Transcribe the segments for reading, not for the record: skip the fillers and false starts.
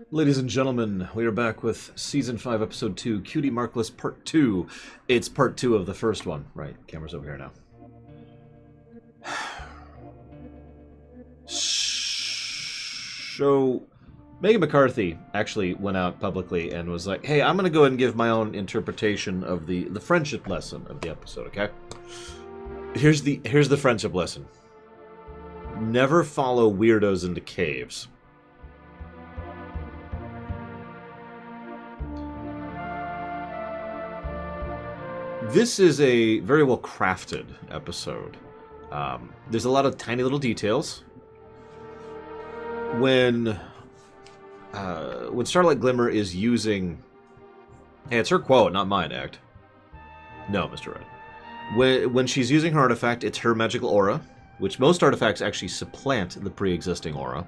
Ladies and gentlemen, we are back with Season 5, Episode 2, Cutie Markless Part 2. It's Part 2 of the first one. Right, camera's over here now. So, Megan McCarthy actually went out publicly and was like, hey, I'm going to go ahead and give my own interpretation of the friendship lesson of the episode, okay? Here's the friendship lesson. Never follow weirdos into caves. This is a very well crafted episode. There's a lot of tiny little details. When Starlight Glimmer is using... Hey, it's her quote, not mine, Act. No, Mr. Red. When she's using her artifact, it's her magical aura, which most artifacts actually supplant the pre-existing aura.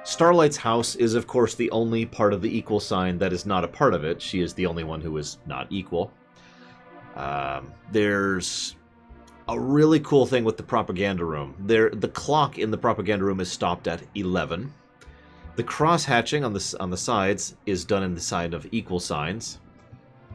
Starlight's house is, of course, the only part of the equal sign that is not a part of it. She is the only one who is not equal. There's a really cool thing with the propaganda room. The clock in the propaganda room is stopped at 11. The cross-hatching on the sides is done in the sign of equal signs.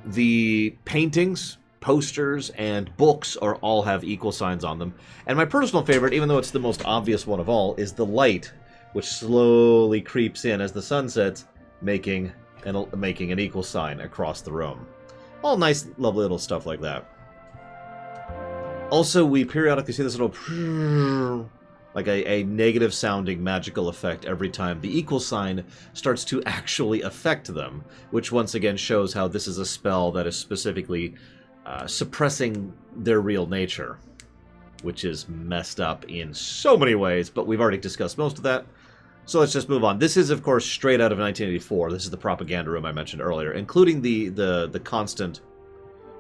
The paintings, posters, and books all have equal signs on them. And my personal favorite, even though it's the most obvious one of all, is the light, which slowly creeps in as the sun sets, making an equal sign across the room. All nice, lovely little stuff like that. Also, we periodically see this little like a negative sounding magical effect every time the equal sign starts to actually affect them, which once again shows how this is a spell that is specifically suppressing their real nature, which is messed up in so many ways, but we've already discussed most of that. So let's just move on. This is, of course, straight out of 1984. This is the propaganda room I mentioned earlier, including the constant...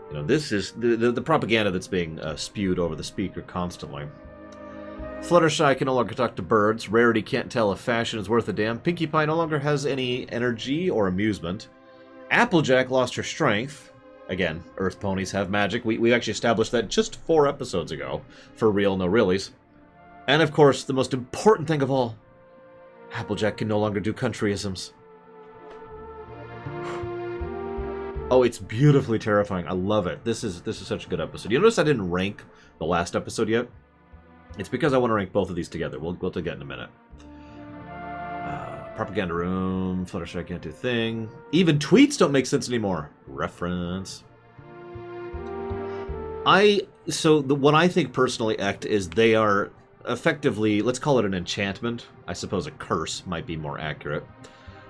You know, this is the propaganda that's being spewed over the speaker constantly. Fluttershy can no longer talk to birds. Rarity can't tell if fashion is worth a damn. Pinkie Pie no longer has any energy or amusement. Applejack lost her strength. Again, Earth ponies have magic. We actually established that just 4 episodes ago. For real, no reallys. And, of course, the most important thing of all... Applejack can no longer do countryisms. Oh, it's beautifully terrifying. I love it. This is such a good episode. You notice I didn't rank the last episode yet? It's because I want to rank both of these together. We'll do that in a minute. Propaganda room. Fluttershy can't do a thing. Even tweets don't make sense anymore. Reference. What I think personally, Act, is they are effectively, let's call it an enchantment. I suppose a curse might be more accurate.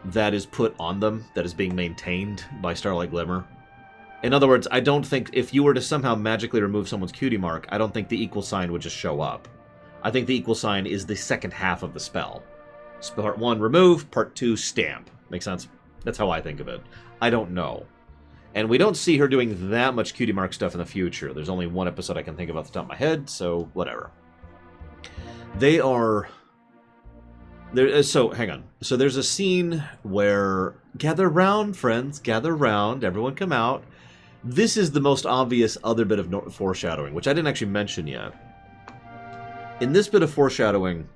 That is put on them, that is being maintained by Starlight Glimmer. In other words, I don't think if you were to somehow magically remove someone's cutie mark, I don't think the equal sign would just show up. I think the equal sign is the second half of the spell. Part 1, remove. Part 2, stamp. Make sense? That's how I think of it. I don't know. And we don't see her doing that much cutie mark stuff in the future. There's only one episode I can think of off the top of my head, so whatever. They are... So, hang on. So there's a scene where... Gather round, friends. Gather round. Everyone come out. This is the most obvious other bit of foreshadowing, which I didn't actually mention yet. In this bit of foreshadowing,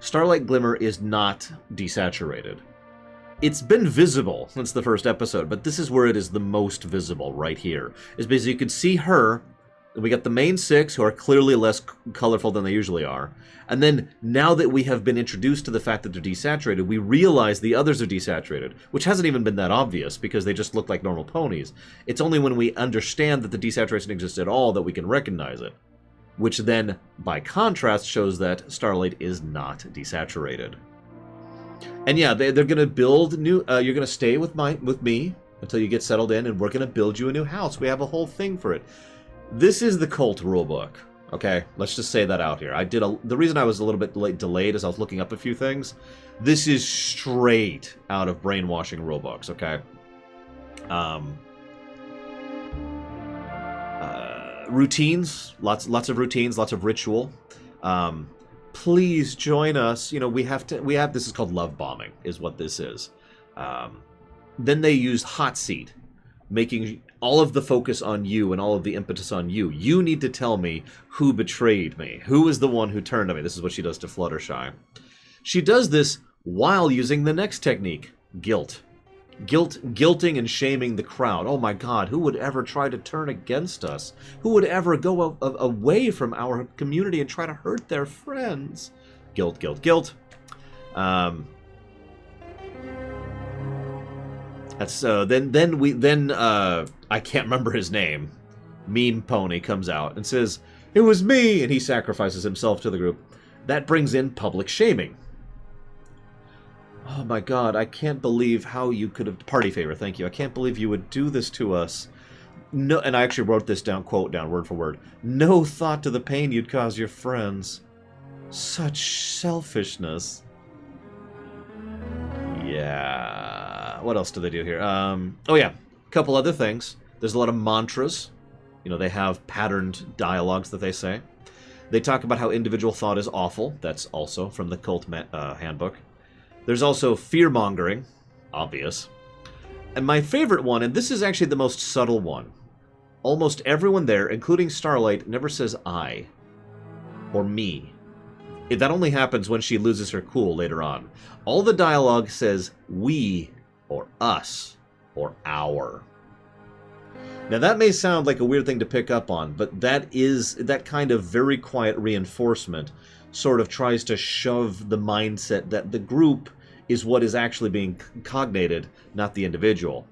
Starlight Glimmer is not desaturated. It's been visible since the first episode, but this is where it is the most visible, right here. Is because you can see her... We got the main 6, who are clearly less colorful than they usually are. And then, now that we have been introduced to the fact that they're desaturated, we realize the others are desaturated, which hasn't even been that obvious, because they just look like normal ponies. It's only when we understand that the desaturation exists at all that we can recognize it. Which then, by contrast, shows that Starlight is not desaturated. And yeah, they're going to build new... you're going to stay with me until you get settled in, and we're going to build you a new house. We have a whole thing for it. This is the cult rulebook, okay? Let's just say that out here. The reason I was a little bit delayed is I was looking up a few things. This is straight out of brainwashing rulebooks, okay? Routines, lots of routines, lots of ritual. Please join us. You know, this is called love bombing, is what this is. Then they use hot seat, making all of the focus on you and all of the impetus on you. You need to tell me who betrayed me. Who is the one who turned on me? This is what she does to Fluttershy. She does this while using the next technique, Guilt. Guilting and shaming the crowd. Oh my god, who would ever try to turn against us? Who would ever go away from our community and try to hurt their friends? Guilt, guilt, guilt. That's then I can't remember his name. Meme Pony comes out and says, "It was me," and he sacrifices himself to the group. That brings in public shaming. Oh my god, I can't believe how you could have... Party favor, thank you. I can't believe you would do this to us. No, and I actually wrote this down, quote down, word for word. No thought to the pain you'd cause your friends. Such selfishness. Yeah. What else do they do here? Oh yeah, a couple other things. There's a lot of mantras. You know, they have patterned dialogues that they say. They talk about how individual thought is awful. That's also from the cult handbook. There's also fear-mongering, obvious. And my favorite one, and this is actually the most subtle one, almost everyone there, including Starlight, never says I or me. That only happens when she loses her cool later on. All the dialogue says we or us or our. Now that may sound like a weird thing to pick up on, but that kind of very quiet reinforcement sort of tries to shove the mindset that the group is what is actually being cognated, not the individual.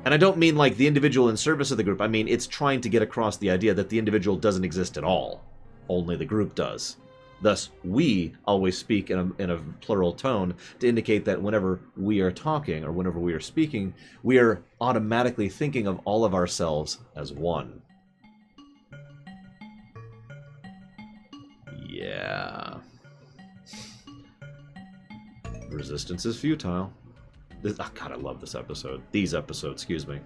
And I don't mean like the individual in service of the group. I mean it's trying to get across the idea that the individual doesn't exist at all. Only the group does. Thus, we always speak in a plural tone to indicate that whenever we are talking or whenever we are speaking, we are automatically thinking of all of ourselves as one. Yeah. Resistance is futile. Oh god, I love this episode. These episodes, excuse me.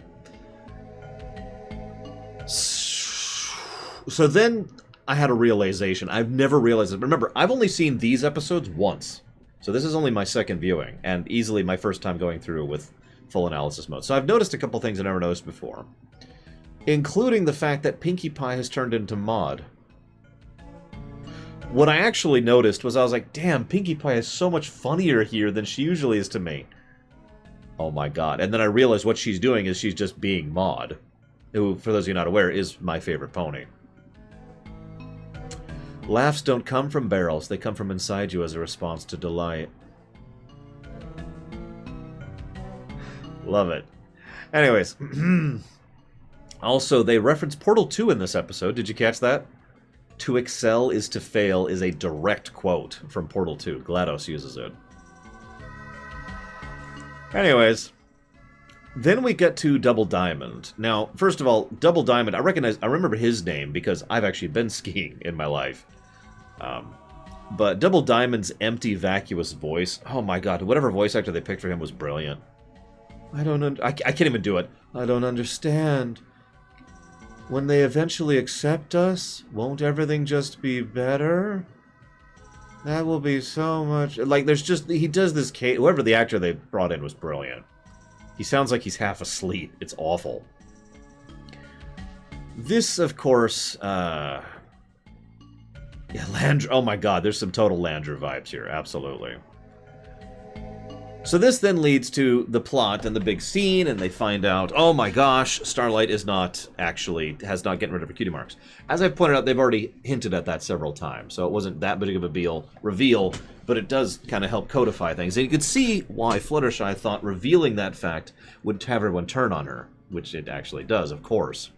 So then I had a realization. I've never realized it. Remember, I've only seen these episodes once. So this is only my second viewing, and easily my first time going through with full analysis mode. So I've noticed a couple things I never noticed before. Including the fact that Pinkie Pie has turned into Maud. What I actually noticed was I was like, damn, Pinkie Pie is so much funnier here than she usually is to me. Oh my god. And then I realized what she's doing is she's just being Maud. Who, for those of you not aware, is my favorite pony. Laughs don't come from barrels, they come from inside you as a response to delight. Love it. Anyways. Also, they reference Portal 2 in this episode. Did you catch that? To excel is to fail is a direct quote from Portal 2. GLaDOS uses it. Anyways, then we get to Double Diamond. Now, first of all, Double Diamond, I remember his name because I've actually been skiing in my life. But Double Diamond's empty, vacuous voice, oh my god, whatever voice actor they picked for him was brilliant. I can't even do it. I don't understand. When they eventually accept us, won't everything just be better? That will be so much... Like, there's just... He does this... Whoever the actor they brought in was brilliant. He sounds like he's half asleep. It's awful. This, of course... Yeah, Landra... Oh my god, there's some total Landra vibes here. Absolutely. So this then leads to the plot and the big scene, and they find out, oh my gosh, Starlight is not actually, has not gotten rid of her cutie marks. As I've pointed out, they've already hinted at that several times, so it wasn't that big of a reveal, but it does kind of help codify things. And you could see why Fluttershy thought revealing that fact would have everyone turn on her, which it actually does, of course.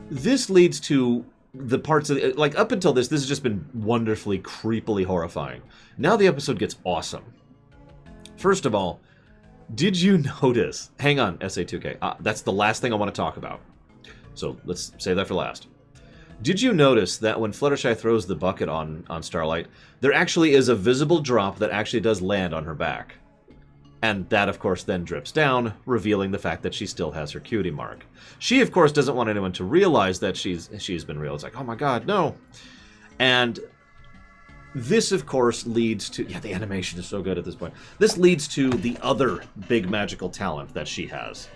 This leads to the parts of, like, up until this has just been wonderfully, creepily horrifying. Now the episode gets awesome. First of all, did you notice... Hang on, SA2K. That's the last thing I want to talk about. So let's save that for last. Did you notice that when Fluttershy throws the bucket on Starlight, there actually is a visible drop that actually does land on her back? And that, of course, then drips down, revealing the fact that she still has her cutie mark. She, of course, doesn't want anyone to realize that she's been real. It's like, oh my god, no. And... this, of course, leads to... Yeah, the animation is so good at this point. This leads to the other big magical talent that she has.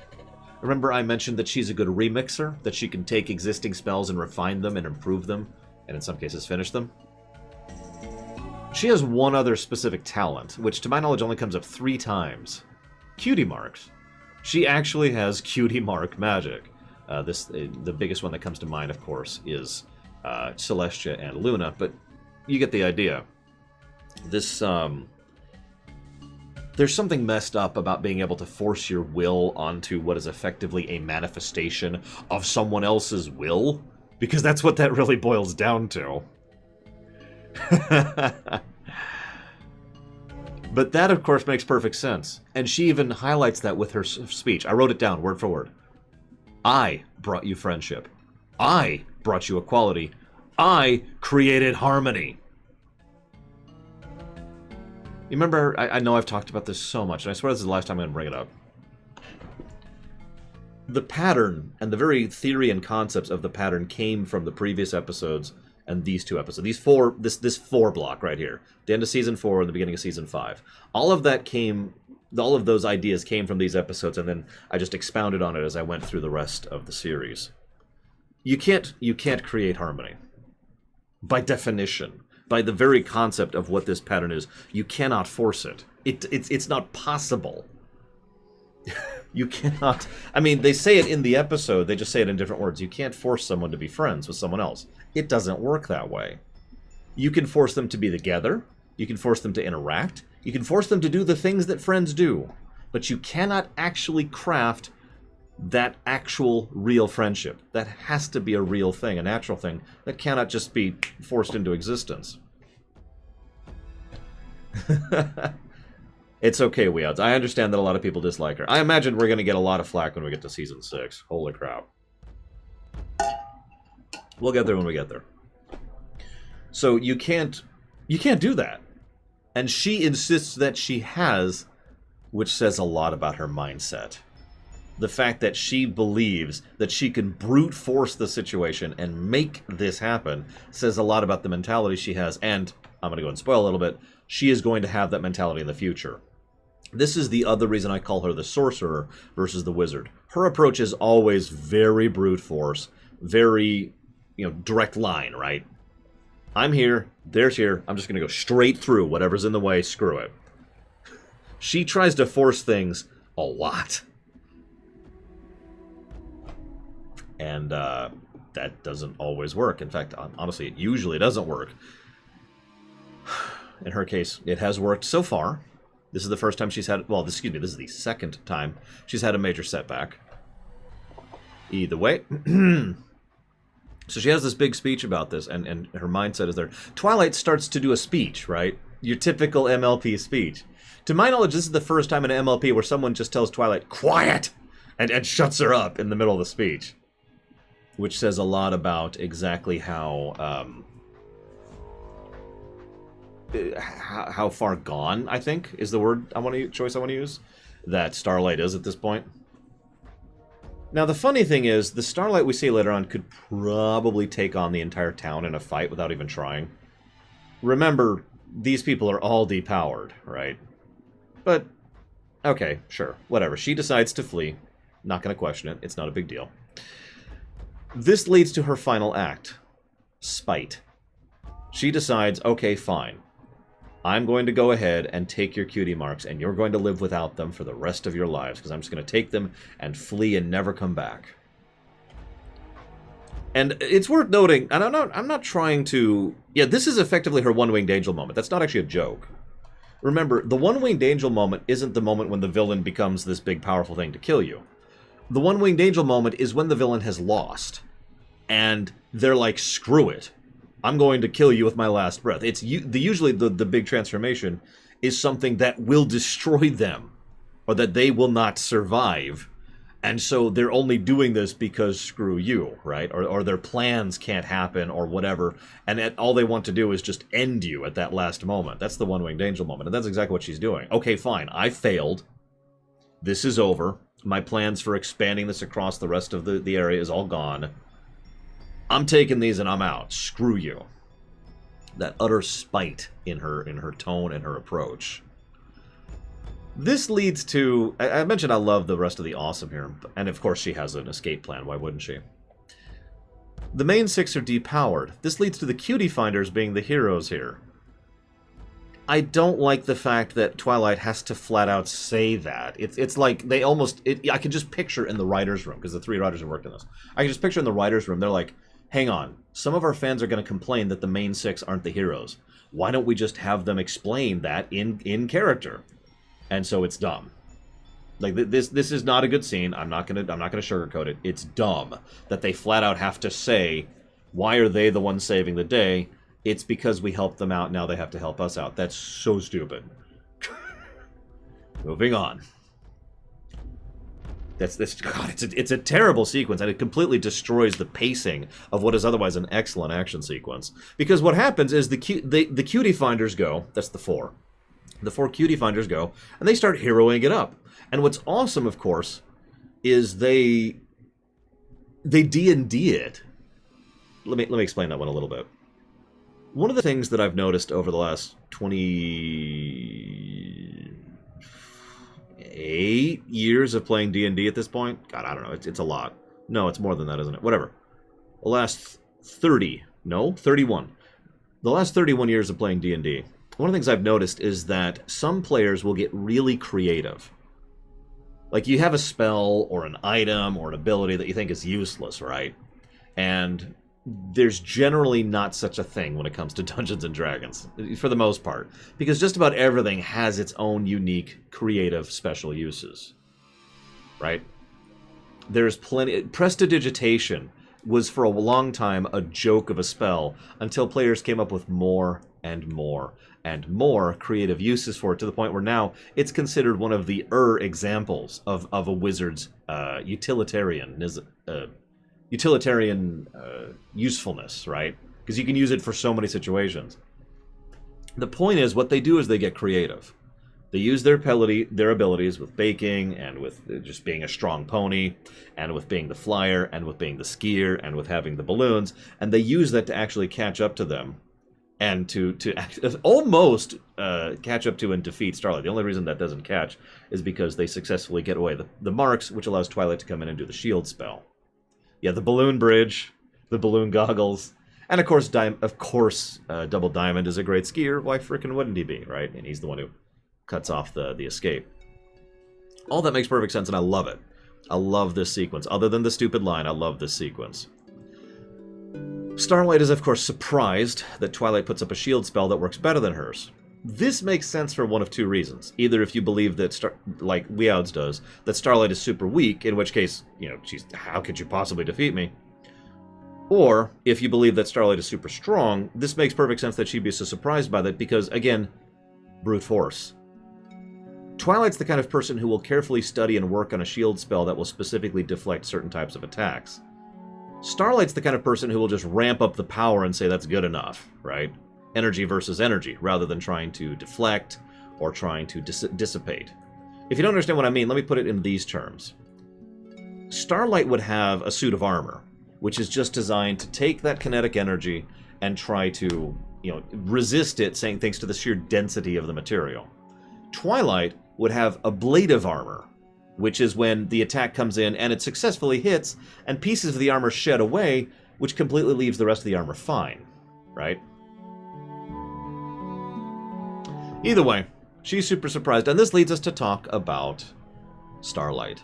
Remember I mentioned that she's a good remixer? That she can take existing spells and refine them and improve them, and in some cases finish them? She has one other specific talent, which to my knowledge only comes up 3 times. Cutie marks. She actually has cutie mark magic. The biggest one that comes to mind, of course, is Celestia and Luna, but you get the idea. This, there's something messed up about being able to force your will onto what is effectively a manifestation of someone else's will, because that's what that really boils down to. But that, of course, makes perfect sense. And she even highlights that with her speech. I wrote it down, word for word. I brought you friendship. I brought you equality. I created harmony. You remember, I know I've talked about this so much, and I swear this is the last time I'm going to bring it up. The pattern and the very theory and concepts of the pattern came from the previous episodes and these 2 episodes. This 4 block right here. The end of Season 4 and the beginning of Season 5. All of those ideas came from these episodes, and then I just expounded on it as I went through the rest of the series. You can't create harmony. By definition. By the very concept of what this pattern is, you cannot force it. It's not possible. You cannot... I mean, they say it in the episode, they just say it in different words. You can't force someone to be friends with someone else. It doesn't work that way. You can force them to be together. You can force them to interact. You can force them to do the things that friends do. But you cannot actually craft that actual real friendship. That has to be a real thing, a natural thing. That cannot just be forced into existence. It's okay, Weouts. I understand that a lot of people dislike her. I imagine we're going to get a lot of flack when we get to Season 6. Holy crap. We'll get there when we get there. So you can't do that. And she insists that she has, which says a lot about her mindset. The fact that she believes that she can brute force the situation and make this happen says a lot about the mentality she has. And, I'm going to go and spoil a little bit, she is going to have that mentality in the future. This is the other reason I call her the sorcerer versus the wizard. Her approach is always very brute force, very, direct line, right? I'm here, there's here, I'm just going to go straight through whatever's in the way, screw it. She tries to force things a lot. And that doesn't always work. In fact, honestly, it usually doesn't work. In her case, it has worked so far. This is the first time she's had... Well, this is the second time she's had a major setback. Either way. So she has this big speech about this, and her mindset is there. Twilight starts to do a speech, right? Your typical MLP speech. To my knowledge, this is the first time in an MLP where someone just tells Twilight, quiet! And shuts her up in the middle of the speech. Which says a lot about exactly how far gone, I think, is the word choice I want to use, that Starlight is at this point. Now, the funny thing is, the Starlight we see later on could probably take on the entire town in a fight without even trying. Remember, these people are all depowered, right? But, okay, sure, whatever. She decides to flee. Not going to question it. It's not a big deal. This leads to her final act. Spite. She decides, okay, fine. I'm going to go ahead and take your cutie marks, and you're going to live without them for the rest of your lives, because I'm just going to take them and flee and never come back. And it's worth noting, and I'm not trying to... Yeah, this is effectively her one-winged angel moment. That's not actually a joke. Remember, the one-winged angel moment isn't the moment when the villain becomes this big, powerful thing to kill you. The one-winged angel moment is when the villain has lost. And they're like, screw it. I'm going to kill you with my last breath. It's usually the big transformation is something that will destroy them, or that they will not survive. And so they're only doing this because screw you, right? Or their plans can't happen, or whatever. And all they want to do is just end you at that last moment. That's the one-winged angel moment. And that's exactly what she's doing. Okay, fine. I failed. This is over. My plans for expanding this across the rest of the area is all gone. I'm taking these and I'm out. Screw you. That utter spite in her tone and her approach. This leads to... I mentioned I love the rest of the awesome here. And of course she has an escape plan. Why wouldn't she? The main 6 are depowered. This leads to the cutie finders being the heroes here. I don't like the fact that Twilight has to flat out say that. It's like they almost... I can just picture in the writer's room, because the 3 writers have worked on this. I can just picture in the writer's room, they're like, hang on, some of our fans are going to complain that the main 6 aren't the heroes. Why don't we just have them explain that in character? And so it's dumb. Like, this is not a good scene. I'm not gonna sugarcoat it. It's dumb that they flat out have to say, why are they the ones saving the day? It's because we helped them out, now they have to help us out. That's so stupid. Moving on. God, it's a terrible sequence, and it completely destroys the pacing of what is otherwise an excellent action sequence. Because what happens is the Cutie Finders go, that's the 4. The 4 Cutie Finders go, and they start heroing it up. And what's awesome, of course, is they D&D it. Let me explain that one a little bit. One of the things that I've noticed over the last 28 years of playing D&D at this point, God, I don't know, it's a lot. No, it's more than that, isn't it? Whatever. The last 31. The last 31 years of playing D&D, one of the things I've noticed is that some players will get really creative. Like, you have a spell or an item or an ability that you think is useless, right? And there's generally not such a thing when it comes to Dungeons & Dragons, for the most part. Because just about everything has its own unique, creative, special uses. Right? There's plenty... Prestidigitation was for a long time a joke of a spell, until players came up with more and more and more creative uses for it, to the point where now it's considered one of the examples of a wizard's utilitarian usefulness, right? Because you can use it for so many situations. The point is, what they do is they get creative. They use their abilities with baking, and with just being a strong pony, and with being the flyer, and with being the skier, and with having the balloons, and they use that to actually catch up to them, and to almost catch up to and defeat Starlight. The only reason that doesn't catch is because they successfully get away the marks, which allows Twilight to come in and do the shield spell. Yeah, the balloon bridge, the balloon goggles, and of course, Double Diamond is a great skier. Why frickin' wouldn't he be, right? And he's the one who cuts off the escape. All that makes perfect sense, and I love it. I love this sequence. Other than the stupid line, I love this sequence. Starlight is, of course, surprised that Twilight puts up a shield spell that works better than hers. This makes sense for one of 2 reasons. Either if you believe that, like Weouds does, that Starlight is super weak, in which case, you know, how could you possibly defeat me? Or, if you believe that Starlight is super strong, this makes perfect sense that she'd be so surprised by that, because, again, brute force. Twilight's the kind of person who will carefully study and work on a shield spell that will specifically deflect certain types of attacks. Starlight's the kind of person who will just ramp up the power and say that's good enough, right? Energy versus energy, rather than trying to deflect or trying to dissipate. If you don't understand what I mean, let me put it in these terms. Starlight would have a suit of armor, which is just designed to take that kinetic energy and try to, resist it, saying thanks to the sheer density of the material. Twilight would have ablative armor, which is when the attack comes in and it successfully hits, and pieces of the armor shed away, which completely leaves the rest of the armor fine, right? Either way, she's super surprised, and this leads us to talk about Starlight.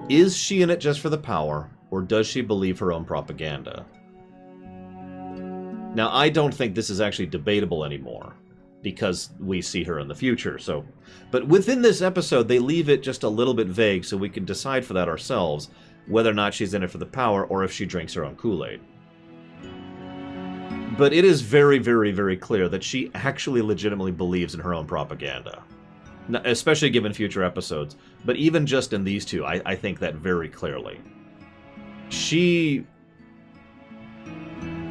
Is she in it just for the power, or does she believe her own propaganda? Now, I don't think this is actually debatable anymore, because we see her in the future, but within this episode, they leave it just a little bit vague, so we can decide for that ourselves, whether or not she's in it for the power, or if she drinks her own Kool-Aid. But it is very, very, very clear that she actually legitimately believes in her own propaganda. Especially given future episodes, but even just in these 2, I think that very clearly. She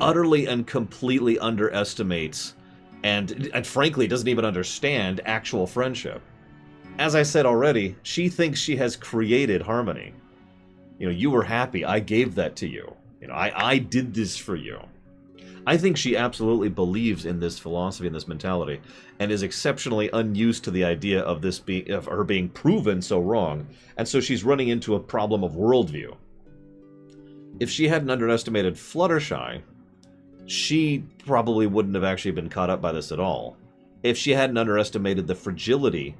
utterly and completely underestimates and frankly doesn't even understand actual friendship. As I said already, she thinks she has created harmony. You were happy, I gave that to you. I did this for you. I think she absolutely believes in this philosophy and this mentality, and is exceptionally unused to the idea of her being proven so wrong, and so she's running into a problem of worldview. If she hadn't underestimated Fluttershy, she probably wouldn't have actually been caught up by this at all. if she hadn't underestimated the fragility,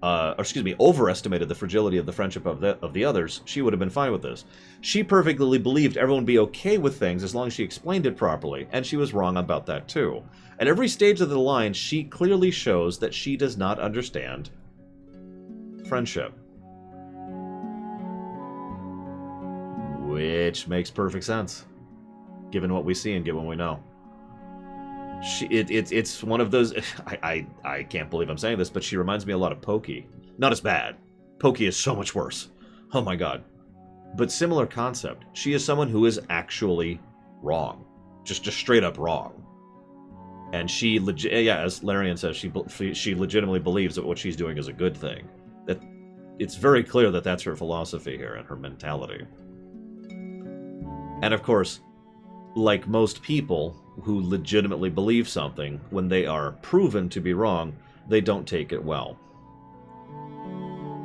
overestimated the fragility of the friendship of the others, she would have been fine with this. She perfectly believed everyone would be okay with things as long as she explained it properly, and she was wrong about that too. At every stage of the line, she clearly shows that she does not understand friendship. Which makes perfect sense, given what we see and given what we know. It's one of those... I can't believe I'm saying this, but she reminds me a lot of Pokey. Not as bad. Pokey is so much worse. Oh my god. But similar concept. She is someone who is actually wrong. Just straight up wrong. And she, as Larian says, she legitimately believes that what she's doing is a good thing. That it's very clear that that's her philosophy here and her mentality. And of course, like most people who legitimately believe something, when they are proven to be wrong, they don't take it well.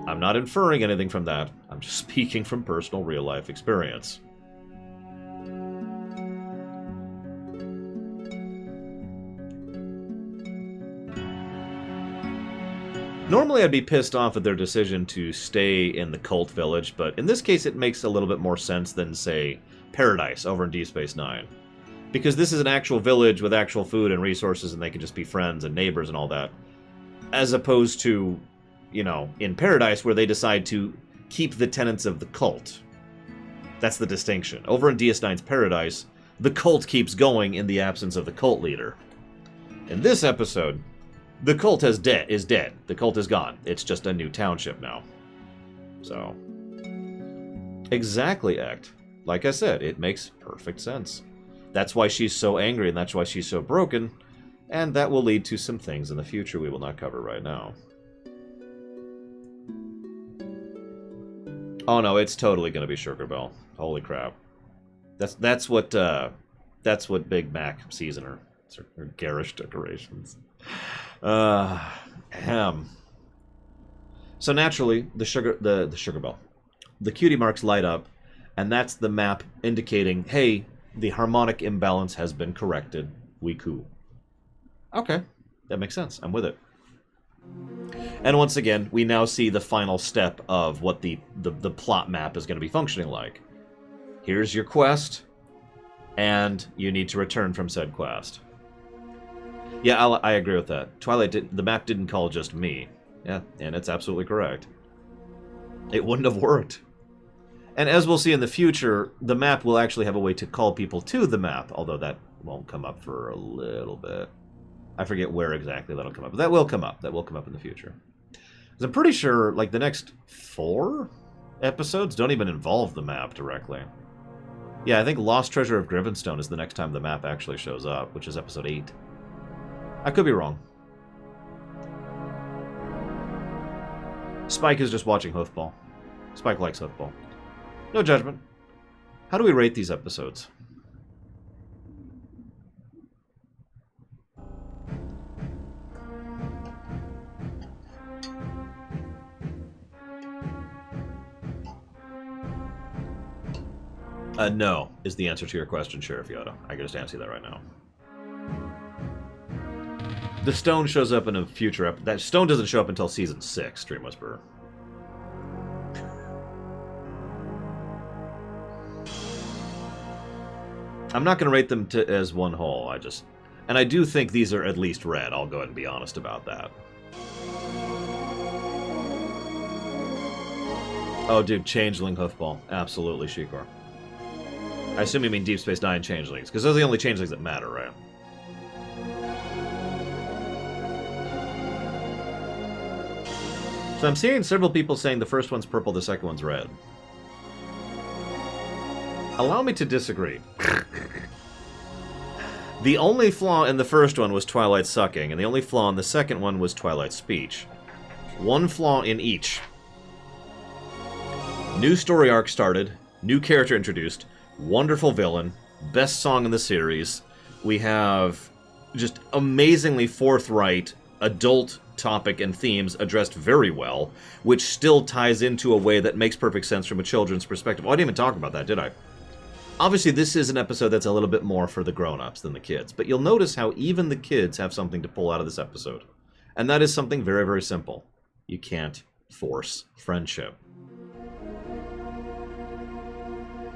I'm not inferring anything from that. I'm just speaking from personal real-life experience. Normally I'd be pissed off at their decision to stay in the cult village, but in this case it makes a little bit more sense than, say, Paradise over in Deep Space Nine. Because this is an actual village with actual food and resources, and they can just be friends and neighbors and all that. As opposed to, you know, in Paradise, where they decide to keep the tenets of the cult. That's the distinction. Over in DS9's Paradise, the cult keeps going in the absence of the cult leader. In this episode, the cult is dead. The cult is gone. It's just a new township now. So, exactly, Act. Like I said, it makes perfect sense. That's why she's so angry, and that's why she's so broken, and that will lead to some things in the future we will not cover right now. Oh no, it's totally going to be Sugar Belle. Holy crap. That's what Big Mac sees in her. It's her garish decorations. So naturally, the Sugar Belle. The Cutie marks light up, and that's the map indicating, hey, the harmonic imbalance has been corrected. We cool. Okay, that makes sense. I'm with it. And once again, we now see the final step of what the plot map is going to be functioning like. Here's your quest, and you need to return from said quest. Yeah, I agree with that. The map didn't call just me. Yeah, and it's absolutely correct. It wouldn't have worked. And as we'll see in the future, the map will actually have a way to call people to the map, although that won't come up for a little bit. I forget where exactly that'll come up, but that will come up. That will come up in the future. Because I'm pretty sure, like, the next 4 episodes don't even involve the map directly. Yeah, I think Lost Treasure of Grivenstone is the next time the map actually shows up, which is episode 8. I could be wrong. Spike is just watching Hoofball. Spike likes Hoofball. No judgment. How do we rate these episodes? No, is the answer to your question, Sheriff Yoda. I can just answer that right now. The stone shows up in a future episode. That stone doesn't show up until Season 6, Dream Whisperer. I'm not going to rate them as one whole. And I do think these are at least red. I'll go ahead and be honest about that. Oh, dude, Changeling Hoofball. Absolutely, Shikor. I assume you mean Deep Space Nine Changelings, because those are the only Changelings that matter, right? So I'm seeing several people saying the first one's purple, the second one's red. Allow me to disagree. The only flaw in the first one was Twilight sucking, and the only flaw in the second one was Twilight's speech. One flaw in each. New story arc started, new character introduced, wonderful villain, best song in the series. We have just amazingly forthright adult topic and themes addressed very well, which still ties into a way that makes perfect sense from a children's perspective. Oh, I didn't even talk about that, did I? Obviously, this is an episode that's a little bit more for the grown-ups than the kids, but you'll notice how even the kids have something to pull out of this episode. And that is something very, very simple. You can't force friendship.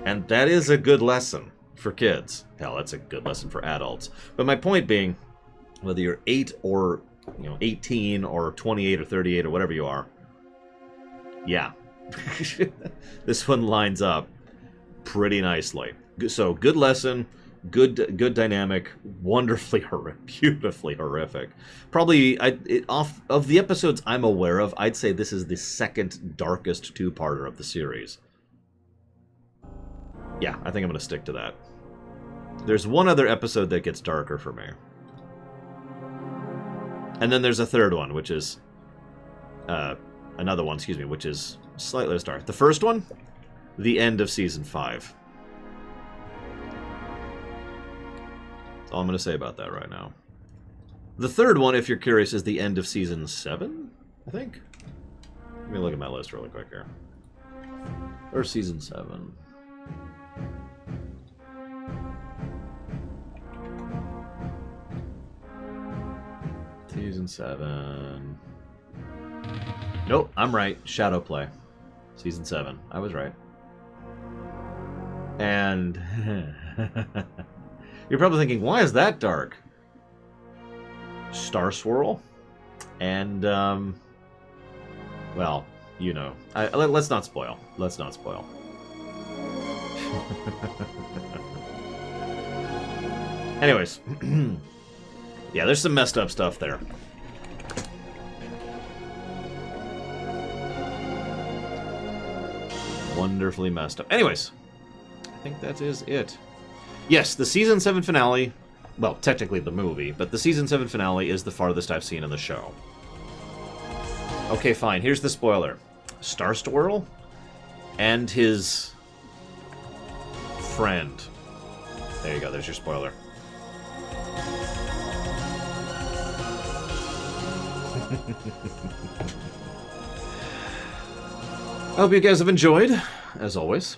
And that is a good lesson for kids. Hell, that's a good lesson for adults. But my point being, whether you're 8 or 18 or 28 or 38 or whatever you are, yeah, this one lines up pretty nicely. So good lesson, good dynamic, wonderfully beautifully horrific. Probably of the episodes I'm aware of, I'd say this is the second darkest two-parter of the series. Yeah, I think I'm going to stick to that. There's one other episode that gets darker for me. And then there's a third one, which is... another one, excuse me, which is slightly less dark. The first one, the end of Season 5. That's all I'm going to say about that right now. The third one, if you're curious, is the end of Season 7, I think? Let me look at my list really quick here. Or Season 7. Season 7. Nope, I'm right. Shadow Play. Season 7. I was right. And you're probably thinking, why is that dark? Star Swirl. And, well, you know. Let's not spoil. Let's not spoil. Anyways. Yeah, there's some messed up stuff there. Wonderfully messed up. Anyways, I think that is it. Yes, the Season 7 finale, well, technically the movie, but the Season 7 finale is the farthest I've seen in the show. Okay, fine. Here's the spoiler. Star Swirl and his friend. There you go. There's your spoiler. I hope you guys have enjoyed, as always.